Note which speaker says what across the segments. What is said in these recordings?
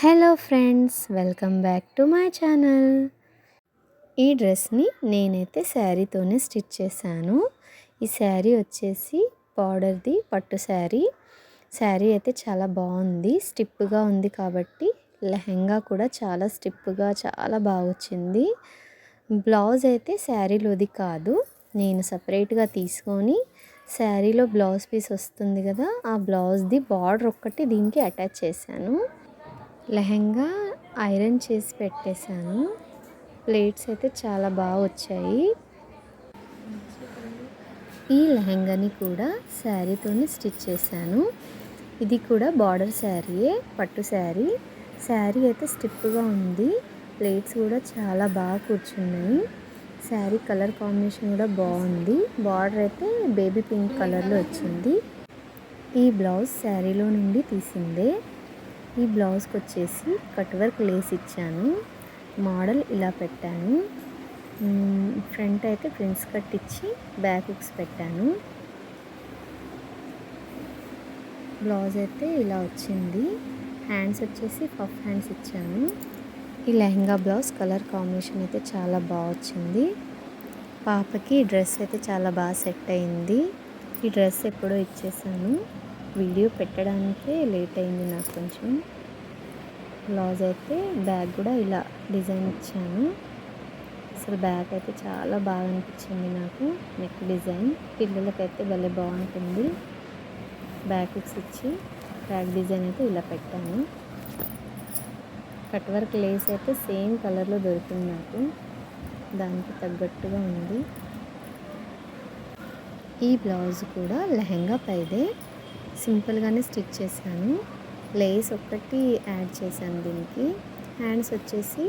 Speaker 1: Hello friends, welcome back to my channel. ఈ డ్రెస్ని నేనైతే శారీతోనే stitch చేశాను. ఈ శారీ వచ్చేసి బార్డర్ది పట్టు శారీ. శారీ అయితే చాలా బాగుంది, స్టిప్గా ఉంది కాబట్టి లెహంగా కూడా చాలా స్టిప్గా చాలా బాగా వచ్చింది. బ్లౌజ్ అయితే శారీలోది కాదు, నేను సపరేట్గా తీసుకొని శారీలో బ్లౌజ్ పీస్ వస్తుంది కదా, ఆ బ్లౌజ్ది బార్డర్ ఒక్కటి దీనికి అటాచ్ చేశాను. లెహంగా ఐరన్ చేసి పెట్టేశాను. ప్లేట్స్ అయితే చాలా బాగా వచ్చాయి. ఈ లెహంగాని కూడా శారీతోనే స్టిచ్ చేశాను. ఇది కూడా బార్డర్ శారీయే, పట్టు శారీ. శారీ అయితే స్టిప్గా ఉంది, ప్లేట్స్ కూడా చాలా బాగా కూర్చున్నాయి. శారీ కలర్ కాంబినేషన్ కూడా బాగుంది. బార్డర్ అయితే బేబీ పింక్ కలర్లో వచ్చింది. ఈ బ్లౌజ్ శారీలో నుండి తీసిందే. ఈ బ్లౌజ్కి వచ్చేసి కట్ వర్క్ లేస్ ఇచ్చాను. మోడల్ ఇలా పెట్టాను. ఫ్రంట్ అయితే ప్రిన్స్ కట్ ఇచ్చి బ్యాక్ హుక్స్ పెట్టాను. బ్లౌజ్ అయితే ఇలా వచ్చింది. హ్యాండ్స్ వచ్చేసి పఫ్ హ్యాండ్స్ ఇచ్చాను. ఈ లెహంగా బ్లౌజ్ కలర్ కాంబినేషన్ అయితే చాలా బాగా వచ్చింది. పాపకి డ్రెస్ అయితే చాలా బాగా సెట్ అయింది. ఈ డ్రెస్ ఎప్పుడో ఇచ్చేసాను, వీడియో పెట్టడానికే లేట్ అయింది నాకు కొంచెం. బ్లౌజ్ అయితే బ్యాగ్ కూడా ఇలా డిజైన్ ఇచ్చాను. అసలు బ్యాగ్ అయితే చాలా బాగా అనిపించింది నాకు. నెక్ డిజైన్ పిల్లలకైతే భలే బాగుంటుంది. బ్యాక్ హుక్స్ ఇచ్చి బ్యాక్ డిజైన్ అయితే ఇలా పెట్టాను. కట్ వర్క్ లేస్ అయితే సేమ్ కలర్లో దొరికింది నాకు, దానికి తగ్గట్టుగా ఉంది. ఈ బ్లౌజ్ కూడా లెహంగా పైదే సింపుల్గానే స్టిచ్ చేశాను. లేస్ ఒక్కటి యాడ్ చేశాను దీనికి. హ్యాండ్స్ వచ్చేసి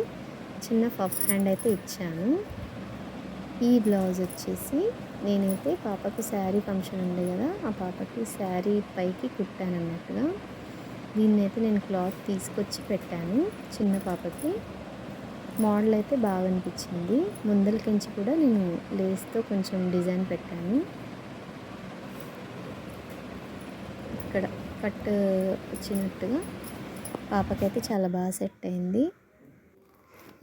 Speaker 1: చిన్న పఫ్ హ్యాండ్ అయితే ఇచ్చాను. ఈ బ్లౌజ్ వచ్చేసి నేనైతే పాపకి శారీ ఫంక్షన్ ఉంది కదా, ఆ పాపకి శారీ పైకి కుట్టాను అన్నట్టుగా. దీన్ని అయితే నేను క్లాత్ తీసుకొచ్చి పెట్టాను చిన్న పాపకి. మోడల్ అయితే బాగా అనిపించింది. ముందలకించి కూడా నేను లేస్తో కొంచెం డిజైన్ పెట్టాను. ఇక్కడ కట్ వచ్చినట్టుగా పాపకైతే చాలా బాగా సెట్ అయింది.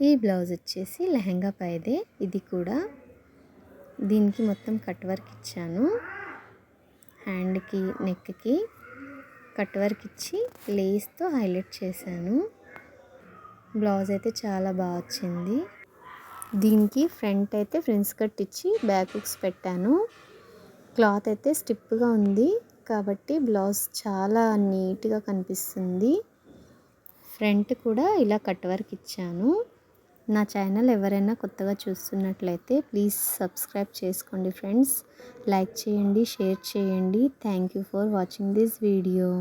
Speaker 1: ఈ బ్లౌజ్ వచ్చేసి లెహంగా పైదే. ఇది కూడా దీనికి మొత్తం కట్ వర్క్ ఇచ్చాను. హ్యాండ్కి నెక్కి కట్ వర్క్ ఇచ్చి లేస్తో హైలైట్ చేశాను. బ్లౌజ్ అయితే చాలా బాగా వచ్చింది. దీనికి ఫ్రంట్ అయితే ఫ్రిన్స్ కట్ ఇచ్చి బ్యాక్ హుక్స్ పెట్టాను. క్లాత్ అయితే స్టిప్గా ఉంది కాబట్టి బ్లౌజ్ చాలా నీట్గా కనిపిస్తుంది. ఫ్రంట్ కూడా ఇలా కట్ వర్క్ ఇచ్చాను. నా ఛానల్ ఎవరైనా కొత్తగా చూస్తున్నట్లయితే ప్లీజ్ సబ్స్క్రైబ్ చేసుకోండి ఫ్రెండ్స్. లైక్ చేయండి, షేర్ చేయండి. Thank you for watching this video.